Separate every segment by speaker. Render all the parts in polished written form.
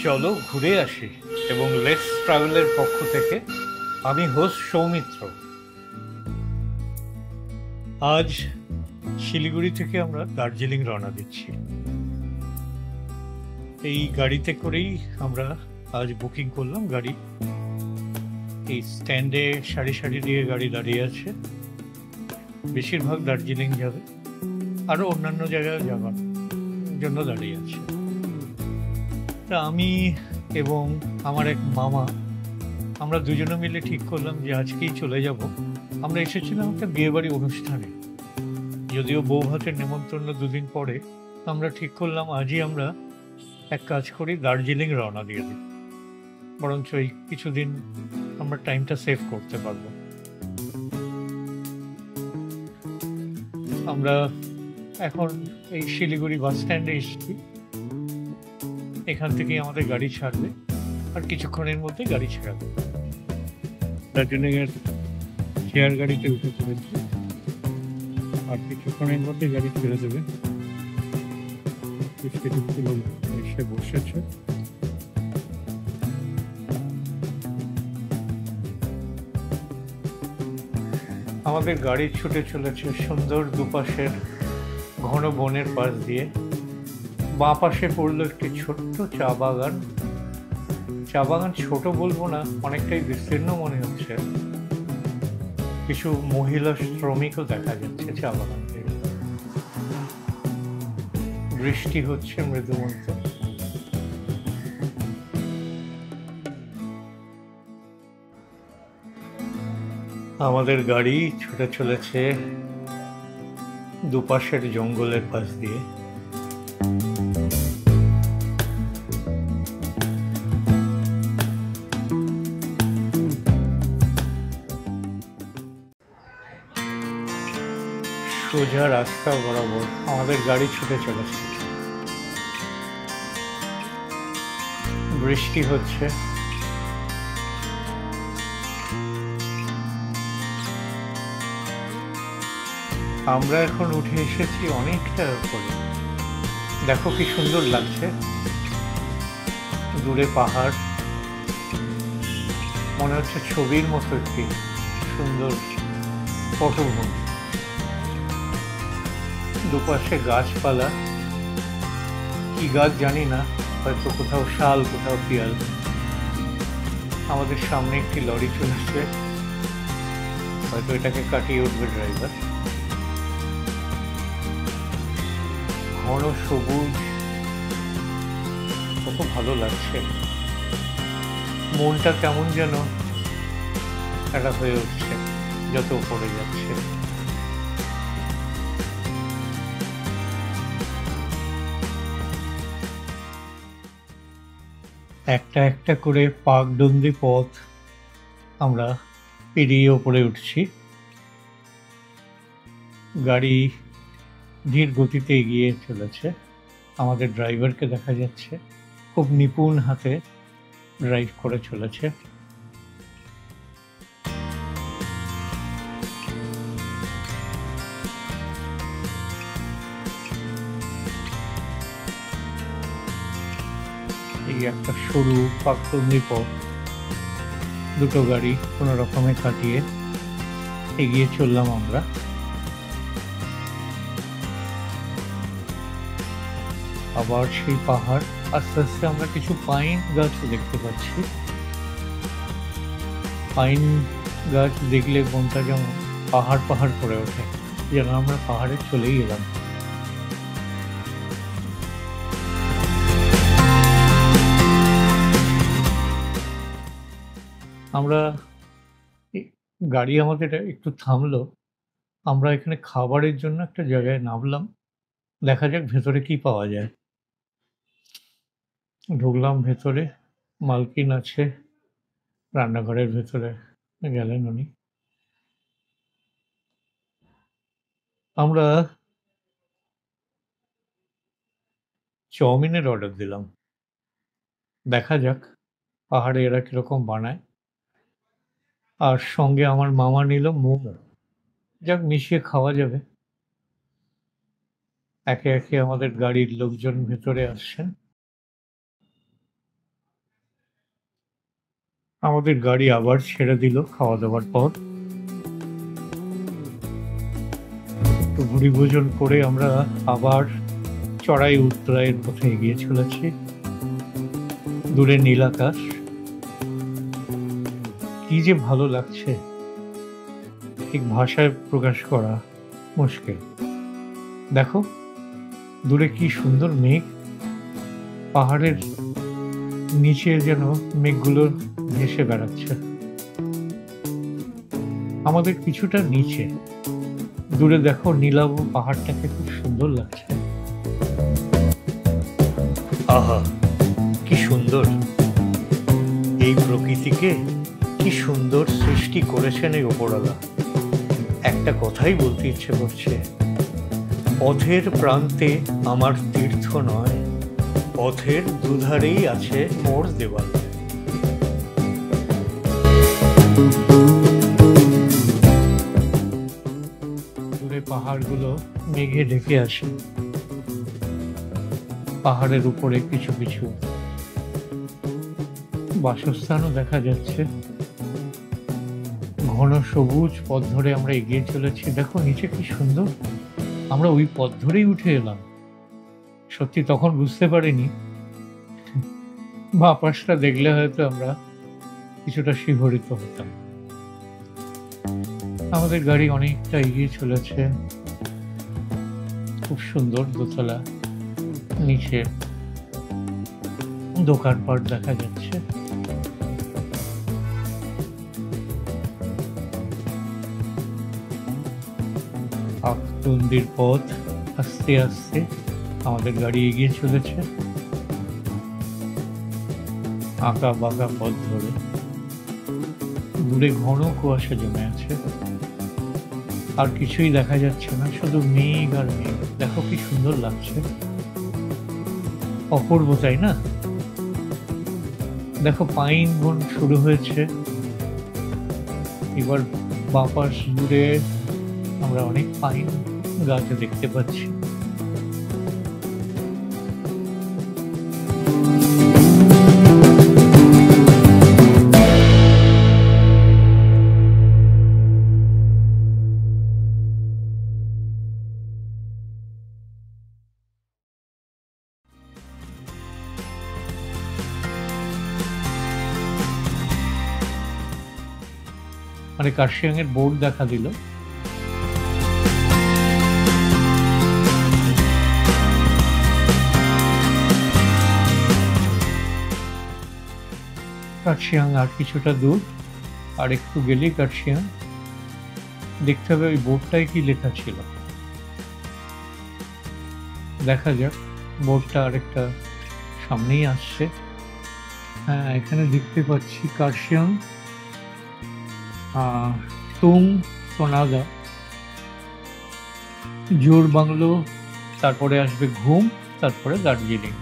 Speaker 1: চলো ঘুরে আসি এবং লেটস ট্রাভেলের পক্ষ থেকে আমি হোস্ট সৌমিত্র। আজ শিলিগুড়ি থেকে আমরা দার্জিলিং রওনা দিচ্ছি। এই গাড়িতে করেই আমরা আজ বুকিং করলাম গাড়ি। এই স্ট্যান্ডে সারি সারি দিয়ে গাড়ি দাঁড়িয়ে আছে, বেশিরভাগ দার্জিলিং যাবে, আরও অন্যান্য জায়গায় যাবার জন্য দাঁড়িয়ে আছে। তা আমি এবং আমার এক মামা আমরা দুজনে মিলে ঠিক করলাম যে আজকেই চলে যাব। আমরা এসেছিলাম একটা বিয়েবাড়ি অনুষ্ঠানে, যদিও বউ ভাতের নেমন্তন্ন দুদিন পরে। আমরা ঠিক করলাম আজই আমরা এক কাজ করি, দার্জিলিং রওনা দিয়ে দিই, বরঞ্চ এই কিছুদিন আমরা টাইমটা সেভ করতে পারবো। আমরা এখন এই শিলিগুড়ি বাস স্ট্যান্ডে এসেছি, এখান থেকেই আমাদের গাড়ি ছাড়বে, আর কিছুক্ষণের মধ্যে গাড়ি ছাড়াবে। দার্জিলিংয়ের চেয়ার গাড়িতে উঠে পড়েছি, আর কিছুক্ষণের মধ্যে গাড়ি ছেড়ে দেবে। এসে বসেছে। আমাদের গাড়ি ছুটে চলেছে সুন্দর দুপাশের ঘন বনের পাশ দিয়ে। বাঁ পাশে পড়লো একটি ছোট্ট চা বাগান। চা বাগান ছোট বলবো না, অনেকটাই বিস্তীর্ণ মনে হচ্ছে। কিছু মহিলা শ্রমিকও দেখা যাচ্ছে চা বাগান থেকে। বৃষ্টি হচ্ছে মৃদুমন্থ। আমাদের গাড়ি ছুটে চলেছে দুপাশের জঙ্গলের পাশ দিয়ে। সোজা রাস্তা বরাবর আমাদের গাড়ি ছুটে চলেছে। বৃষ্টি হচ্ছে। আমরা এখন উঠে এসেছি অনেকটা উপরে। দেখো কি সুন্দর লাগছে, দূরে পাহাড়, মনে হচ্ছে ছবির মতো একটি সুন্দর পটভূমি। দুপাশে গাছপালা, কি গাছ জানি না, হয়তো কোথাও শাল, কোথাও পিয়াল। আমাদের সামনে একটি লরি চলেছে, হয়তো এটাকে কাটিয়ে উঠবে ড্রাইভার। ঘন সবুজ, কত ভালো লাগছে। মনটা কেমন যেন একটা হয়ে উঠছে যত উপরে যাচ্ছে। একটা একটা করে পাকডন্দি পথ আমরা পেরিয়ে ওপরে উঠছি। গাড়ি ধীর গতিতে এগিয়ে চলেছে। আমাদের ড্রাইভারকে দেখা যাচ্ছে, খুব নিপুণ হাতে ড্রাইভ করে চলেছে। এই একটা সরু পাকডন্দি পথ, দুটো গাড়ি কোনো রকমে কাটিয়ে এগিয়ে চললাম আমরা। আবার সেই পাহাড়, আস্তে আস্তে আমরা কিছু পাইন গাছও দেখতে পাচ্ছি। পাইন গাছ দেখলে মনটা যেমন পাহাড় পাহাড় করে ওঠে, যেন আমরা পাহাড়ে চলেই এলাম। আমরা গাড়ি আমাদের একটু থামলো, আমরা এখানে খাবারের জন্য একটা জায়গায় নামলাম। দেখা যাক ভেতরে কি পাওয়া যায়। ঢুকলাম ভেতরে, মালকিন আছে রান্নাঘরের ভেতরে, গেলেন উনি। আমরা চাউমিনের অর্ডার দিলাম, দেখা যাক পাহাড়ে এরা কিরকম বানায়। আর সঙ্গে আমার মামা নিল মোমো, যাক মিশিয়ে খাওয়া যাবে। একে একে আমাদের গাড়ির লোকজন ভেতরে আসছেন। আমাদের গাড়ি আবার ছেড়ে দিল খাওয়া দাওয়ার পর। একটু ভুড়ি ভোজন করে আমরা আবার চড়াই উৎরাইয়ের পথে এগিয়ে চলেছি। দূরে নীল আকাশ, কি যে ভালো লাগছে ঠিক ভাষায় প্রকাশ করা মুশকিল। দেখো দূরে কি সুন্দর মেঘ, পাহাড়ের নিচে যেন মেঘগুলো ভেসে বেড়াচ্ছে। আমাদের কিছুটা নিচে দূরে দেখো নীলাভ পাহাড়টাকে খুব সুন্দর লাগছে। আহা কি সুন্দর, এই প্রকৃতিকে কি সুন্দর সৃষ্টি করেছেন এই ওপরওয়ালা। একটা কথাই বলতে ইচ্ছে করছে, পথের প্রান্তে আমার তীর্থ নয়, পথের দুধারেই আছে মোর দেওয়াল। দূরে পাহাড়গুলো মেঘে ঢেকে আসে, পাহাড়ের উপরে কিছু কিছু বাসস্থানও দেখা যাচ্ছে। ঘন সবুজ পথ ধরে আমরা এগিয়ে চলেছি। দেখো নিচে কি সুন্দর, আমরা ওই পথ ধরেই উঠে এলাম। সত্যি তখন বুঝতে পারিনি, বাঁ পাশটা দেখলে হয়তো আমরা কিছুটা শিহরিত হতাম। আমাদের গাড়ি অনেকটা এগিয়ে চলেছে, খুব সুন্দর দোতলা, নিচে দোকানপাট দেখা যাচ্ছে। আকতন্দির পথ, আস্তে আস্তে আমাদের গাড়ি এগিয়ে চলেছে আঁকা বাঁকা পথ ধরে। দূরে ঘন কুয়াশা জমে আছে, আর কিছুই দেখা যাচ্ছে না, শুধু মেঘ আর মেঘ। দেখো কি সুন্দর লাগছে, অপূর্ব তাই না? দেখো পাইন বন শুরু হয়েছে। এবার বাঁ পাশ দূরে আমরা অনেক পাইন গাছ দেখতে পাচ্ছি। মানে কার্শিয়াং এর বোর্ড দেখা দিল। কার্শিয়াং আর কিছুটা দূর, আর একটু গেলেই কার্শিয়াং। দেখতে হবে ওই বোর্ডটায় কি লেখা ছিল, দেখা যাক। বোর্ডটা আরেকটা সামনেই আসছে। হ্যাঁ, এখানে দেখতে পাচ্ছি কার্শিয়াং, তুং সোনাগা, জোর বাংলো, তারপরে আসবে ঘুম, তারপরে দার্জিলিং।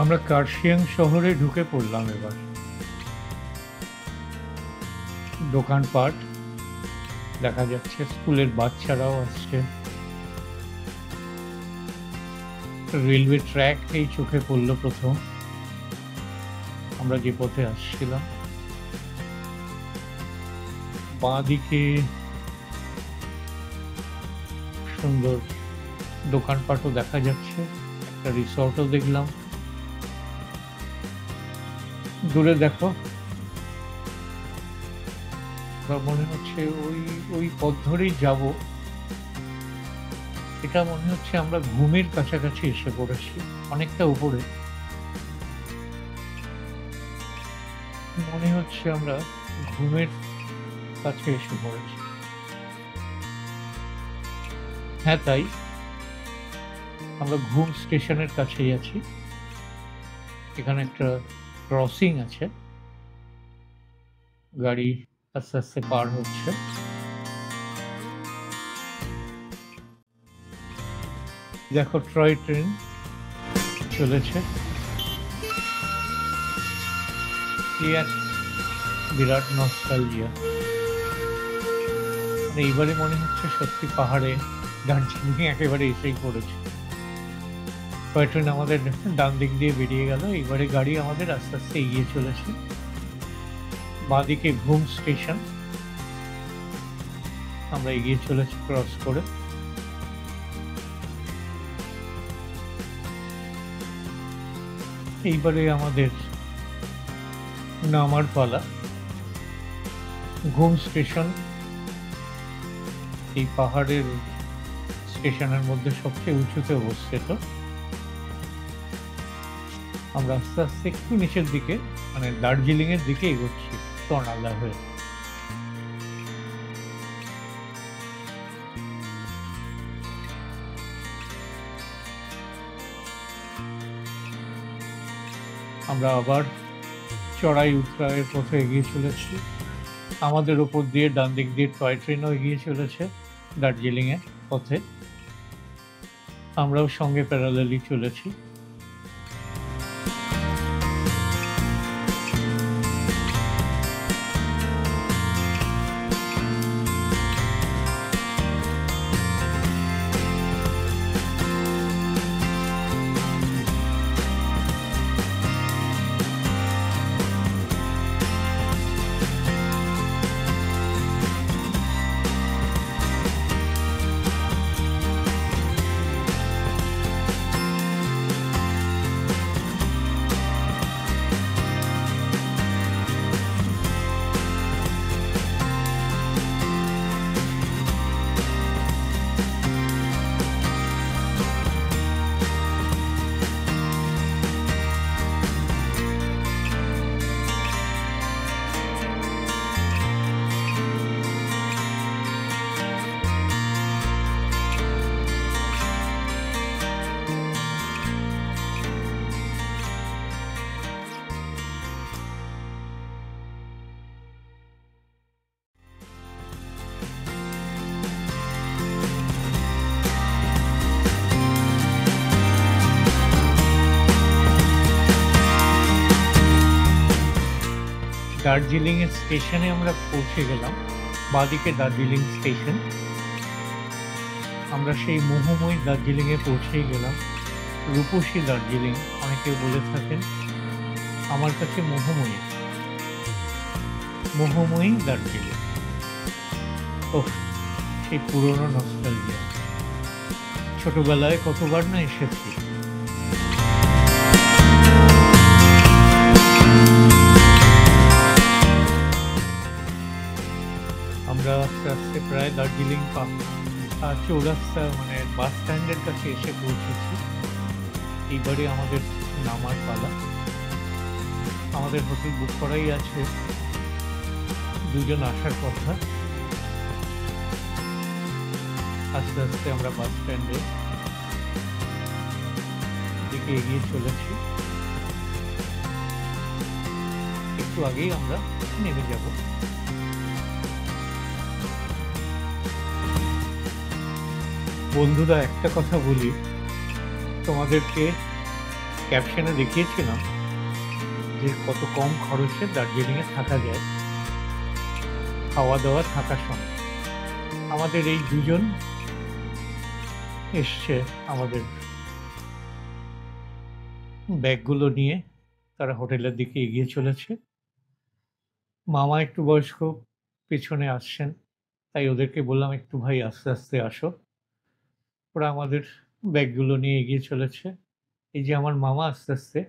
Speaker 1: আমরা কার্শিয়াং শহরে ঢুকে পড়লাম। এবার দোকানপাট দেখা যাচ্ছে, স্কুলের বাচ্চারাও আসছে। রেলওয়ে ট্র্যাক এই চোখে পড়লো প্রথম, আমরা যে পথে আসছিলাম। বাঁ দিকে সুন্দর দোকানপাটও দেখা যাচ্ছে, একটা রিসর্টও দেখলাম। দূরে দেখো, মনে হচ্ছে ওই পথ ধরেই যাব। এটা মনে হচ্ছে আমরা ঘুমের কাছাকাছি এসে পড়েছি, অনেকটা উপরে। মনে হচ্ছে আমরা ঘুমের কাছে এসে পড়েছি। হ্যাঁ তাই, আমরা ঘুম স্টেশনের কাছেই আছি। এখানে একটা ক্রসিং আছে, গাড়ি আস্তে আস্তে পার হচ্ছে। দেখো টয় ট্রেন চলেছে, বিরাট নস্টালজিয়া। মানে এইবারে মনে হচ্ছে সত্যি পাহাড়ে দার্জিলিং একেবারে এসেই পড়েছে। টয় ট্রেন আমাদের ডান দিক দিয়ে বেরিয়ে গেল। এবারে গাড়ি আমাদের আস্তে আস্তে এগিয়ে চলেছে। বাঁদিকে ঘুম স্টেশন আমরা এগিয়ে চলেছি ক্রস করে। এইবারে আমাদের নামার পালা। ঘুম স্টেশন এই পাহাড়ের স্টেশনের মধ্যে সবচেয়ে উঁচুতে অবস্থিত। আমরা আস্তে আস্তে একটু নিচের দিকে মানে দার্জিলিং এর দিকে এগোচ্ছি তর্নালা হয়ে। আমরা আবার চড়াই উৎরাইয়ের পথে এগিয়ে চলেছি। আমাদের ওপর দিয়ে ডান দিক দিয়ে টয় ট্রেনও এগিয়ে চলেছে দার্জিলিং এর পথে। আমরাও সঙ্গে প্যারালালি চলেছি। দার্জিলিং এর স্টেশনে আমরা পৌঁছে গেলাম। বাঁদিকে দার্জিলিং স্টেশন। আমরা সেই মোহময়ী দার্জিলিং এ পৌঁছেই গেলাম। রূপসী দার্জিলিং অনেকে বলে থাকেন, আমার কাছে মোহময়ী দার্জিলিং। ওহ, সেই পুরনো নস্টালজিয়া। ছোটবেলায় কতবার না এসেছি। আমরা আস্তে আস্তে প্রায় দার্জিলিং চৌরাস্তা মানে বাস স্ট্যান্ডের কাছে এসে পৌঁছেছি। এইবারে আমাদের নামার পালা। আমাদের হোটেল বুক করাই আছে, দুজন আসার কথা। আস্তে আস্তে আমরা বাস স্ট্যান্ডের দিকে এগিয়ে চলেছি। একটু আগেই আমরা নেমে যাব। বন্ধুরা, একটা কথা বলি, তোমাদেরকে ক্যাপশনে দেখিয়েছিলাম যে কত কম খরচে দার্জিলিংয়ে থাকা যায়, খাওয়া দাওয়া থাকার সময়। আমাদের এই দুজন এসছে আমাদের ব্যাগগুলো নিয়ে, তারা হোটেলের দিকে এগিয়ে চলেছে। মামা একটু বয়স্ক পেছনে আসছেন, তাই ওদেরকে বললাম একটু ভাই আস্তে আস্তে আসো। ওরা আমাদের ব্যাগগুলো নিয়ে এগিয়ে চলেছে। এই যে আমার মামা আস্তে আস্তে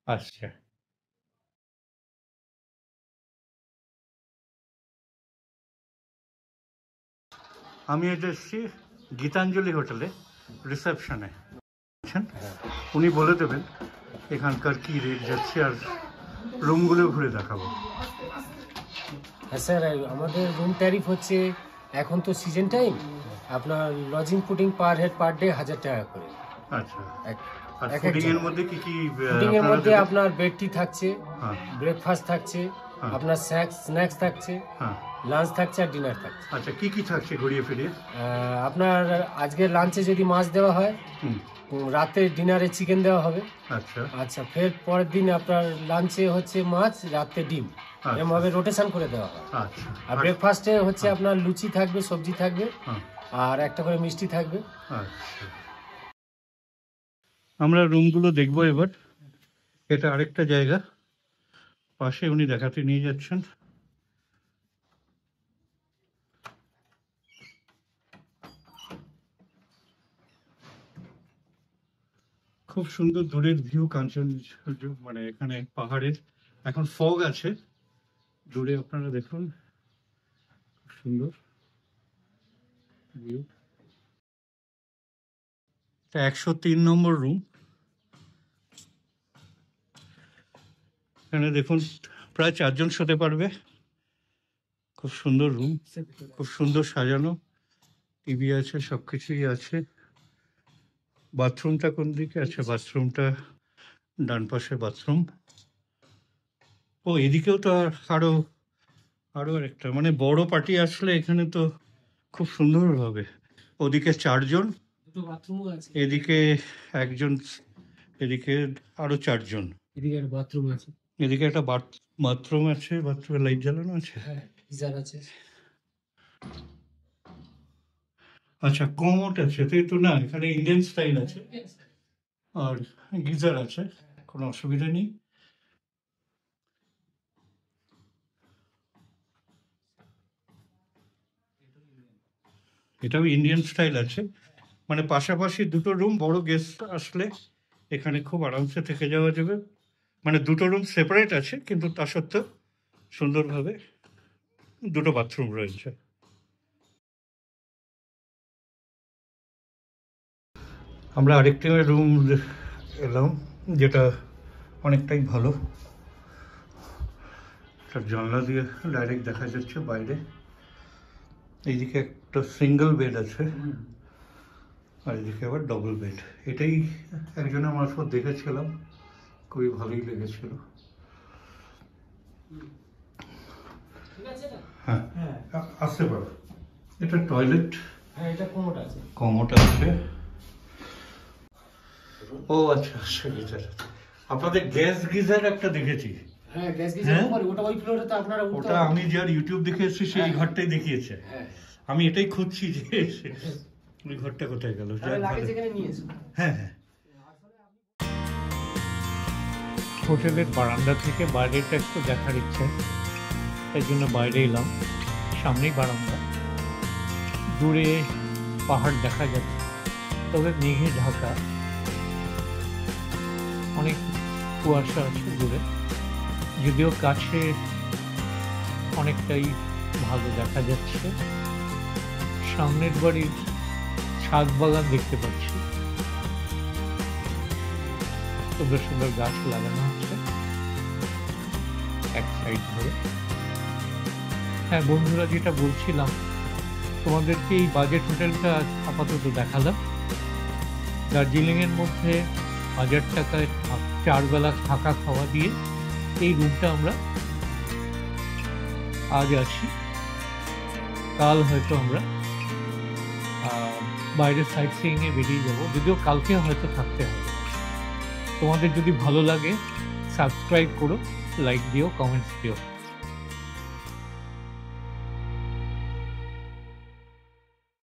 Speaker 1: আসছে। আমি এটা এসেছি গীতাঞ্জলি হোটেলে রিসেপশনে। উনি বলে দেবেন এখানকার কি রেট যাচ্ছে আর রুমগুলো ঘুরে দেখাবো।
Speaker 2: হ্যাঁ স্যার, আমাদের রুম ট্যারিফ হচ্ছে, এখন তো সিজন টাইম, আপনার lodging fooding per head per day 1000 টাকা করে।
Speaker 1: আচ্ছা, আর ফুডিং এর মধ্যে কি কি?
Speaker 2: ফুডিং এর মধ্যে আপনার বেড টি থাকছে, ব্রেকফাস্ট থাকছে, আপনার স্ন্যাক্স থাকছে, লাঞ্চ থাকছে আর ডিনার থাকছে।
Speaker 1: আচ্ছা, কি কি থাকছে ঘুরিয়ে ফিরিয়ে?
Speaker 2: আপনার আজকে লাঞ্চে যদি মাছ দেওয়া হয়, রাতে ডিনারে চিকেন দেওয়া হবে।
Speaker 1: আচ্ছা
Speaker 2: আচ্ছা, ফের পরের দিন আপনার লাঞ্চে হচ্ছে মাছ, রাতে ডিম, এমনভাবে রোটেশন করে দেওয়া হয়।
Speaker 1: আচ্ছা,
Speaker 2: আর ব্রেকফাস্টে হচ্ছে আপনার লুচি থাকবে, সবজি থাকবে, আর একটা করে মিষ্টি থাকবে।
Speaker 1: আচ্ছা। আমরা রুমগুলো দেখবো এবার। এটা আরেকটা জায়গা, পাশে উনি দেখাতে নিয়ে যাচ্ছেন। খুব সুন্দর দূরের ভিউ, কাঞ্চন, মানে এখানে পাহাড়ের এখন ফগ আছে, দূরে আপনারা দেখুন, খুব সুন্দর ভিউ। 103 নম্বর রুম। এখানে দেখুন প্রায় 4 জন শুতে পারবে। খুব সুন্দর রুম, খুব সুন্দর সাজানো, টিভি আছে, সবকিছুই আছে। বাথরুমটা কোন দিকে আছে? বাথরুমটা ডান পাশে বাথরুম। ও এদিকেও তো আরো আরো একটা, মানে বড় পার্টি আসলে এখানে তো খুব সুন্দর হবে। ওদিকে 4 জন,
Speaker 2: দুটো বাথরুমও আছে,
Speaker 1: এদিকে 1 জন, এদিকে আরো 4 জন,
Speaker 2: এদিকে একটা বাথরুম আছে,
Speaker 1: এদিকে একটা বাথরুম আছে। বাথরুমে লাইট জ্বালানো আছে।
Speaker 2: হ্যাঁ গিজার আছে।
Speaker 1: আচ্ছা, কমোড আছে তো? না, এখানে ইন্ডিয়ান স্টাইল আছে আর গিজার আছে, কোনো অসুবিধা নেই। এটাও ইন্ডিয়ান স্টাইল আছে, মানে পাশাপাশি দুটো রুম। বড় গেস্ট আসলে এখানে খুব আরামসে থেকে যাওয়া যাবে। মানে দুটো রুম সেপারেট আছে, কিন্তু তা সত্ত্বেও সুন্দরভাবে দুটো বাথরুম রয়েছে। আমরা আরেকটি রুম এলাম, যেটা অনেকটাই ভালো। তার জানলা দিয়ে ডাইরেক্ট দেখা যাচ্ছে বাইরে। এইদিকে একটা সিঙ্গেল বেড আছে, আর এদিকে আবার ডবল বেড। এটাই একজনের মারফত দেখেছিলাম, খুবই ভালোই লেগেছিল। হ্যাঁ, আসতে পারো। এটা টয়লেট,
Speaker 2: হ্যাঁ এটা কোমোড আছে,
Speaker 1: কমোড আছে। ও আচ্ছা, গিজার। আপনাদের গ্যাস গিজার একটা দেখেছি।
Speaker 2: হ্যাঁ গ্যাস গিজার উপরে, ওটা ওই ফ্লোরে তো আপনারা উঠতে
Speaker 1: ওটা আমি যার ইউটিউব দেখে এসেছি সেই ঘরটাই দেখিয়েছে।
Speaker 2: হ্যাঁ
Speaker 1: আমি এটাই খুঁজছি যে ওই ঘরটা কোথায় গেল।
Speaker 2: লাগে যেখানে নিয়েছো।
Speaker 1: হ্যাঁ হ্যাঁ। হোটেলের বারান্দা থেকে বাইরেটা একটু দেখার ইচ্ছে, তাই জন্য বাইরে এলাম। সামনেই বারান্দা, দূরে পাহাড় দেখা যাচ্ছে, তবে মেঘে ঢাকা, অনেক কুয়াশা আছে দূরে, যদিও কাছে অনেকটাই ভালো দেখা যাচ্ছে। সামনের বাড়ির ছাদ বাগান দেখতে পাচ্ছি, সুন্দর সুন্দর গাছ লাগানো হচ্ছে এক সাইড ধরে। হ্যাঁ বন্ধুরা, যেটা বলছিলাম তোমাদেরকে, এই বাজেট হোটেলটা আপাতত দেখালাম। দার্জিলিংয়ের মধ্যে 1000 টাকায় 4 বেলা থাকা খাওয়া দিয়ে এই রুমটা আমরা আজ আছি। কাল হয়তো আমরা বাইরে সাইট সিইংয়ে বেরিয়ে যাব, যদিও কালকে হয়তো থাকতে হবে। তোমাদের যদি ভালো লাগে সাবস্ক্রাইব করো, লাইক দিও, কমেন্টস দিও।